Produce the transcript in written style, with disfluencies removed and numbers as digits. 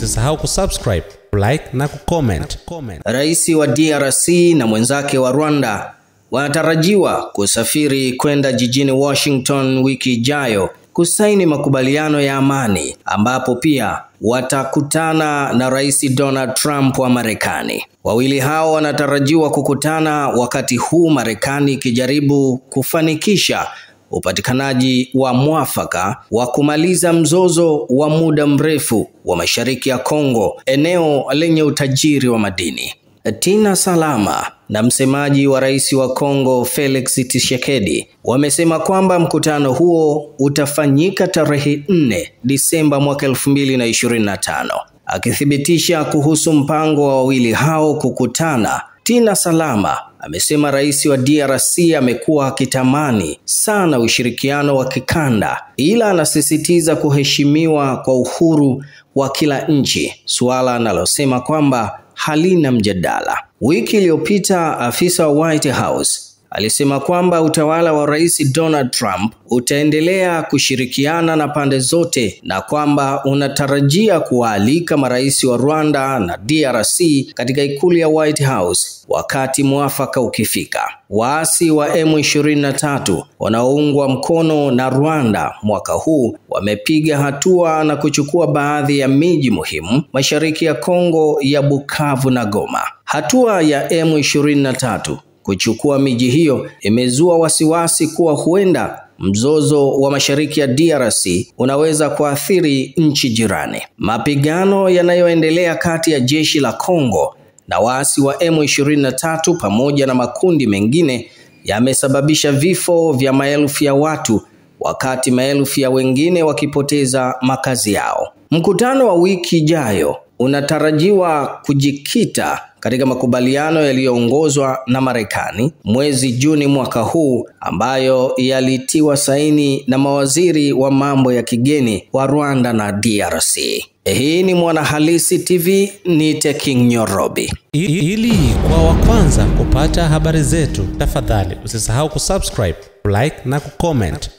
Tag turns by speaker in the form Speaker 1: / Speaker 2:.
Speaker 1: Usisahau kusubscribe, like na kucomment.
Speaker 2: Rais wa DRC na mwenzake wa Rwanda wanatarajiwa kusafiri kwenda jijini Washington wiki ijayo kusaini makubaliano ya amani, ambapo pia watakutana na Rais Donald Trump wa Marekani. Wawili hao wanatarajiwa kukutana wakati huu Marekani ikijaribu kufanikisha upatikanaji wa mwafaka wa kumaliza mzozo wa muda mrefu wa Mashariki ya Kongo, eneo lenye utajiri wa madini. Tina Salama na msemaji wa rais wa Kongo Felix Tshisekedi wamesema kwamba mkutano huo utafanyika tarehe 4 Disemba mwaka 2025. Akithibitisha kuhusu mpango wa wawili hao kukutana, Tina Salama amesema rais wa DRC amekuwa akitamani sana ushirikiano wa kikanda, ila anasisitiza kuheshimiwa kwa uhuru wa kila nchi, suala analosema kwamba halina mjadala. Wiki iliyopita afisa wa White House alisema kwamba utawala wa Rais Donald Trump utaendelea kushirikiana na pande zote na kwamba unatarajia kuwaalika marais wa Rwanda na DRC katika ikulu ya White House wakati mwafaka ukifika. Waasi wa M23 wanaoungwa mkono na Rwanda mwaka huu wamepiga hatua na kuchukua baadhi ya miji muhimu mashariki ya Kongo ya Bukavu na Goma. Hatua ya M23 kuchukua miji hiyo imezua wasiwasi kuwa huenda mzozo wa mashariki ya DRC unaweza kuathiri nchi jirani. Mapigano yanayoendelea kati ya jeshi la Kongo na waasi wa M23 pamoja na makundi mengine yamesababisha vifo vya maelfu ya watu, wakati maelfu ya wengine wakipoteza makazi yao. Mkutano wa wiki ijayo unatarajiwa kujikita katika makubaliano yaliyoongozwa na Marekani mwezi Juni mwaka huu, ambayo yalitiwa saini na mawaziri wa mambo ya kigeni wa Rwanda na DRC. Hii ni Mwanahalisi TV, ni King Nyorobi.
Speaker 1: Ili kwa wa kwanza kupata habari zetu, tafadhali usisahau kusubscribe, like na kucomment.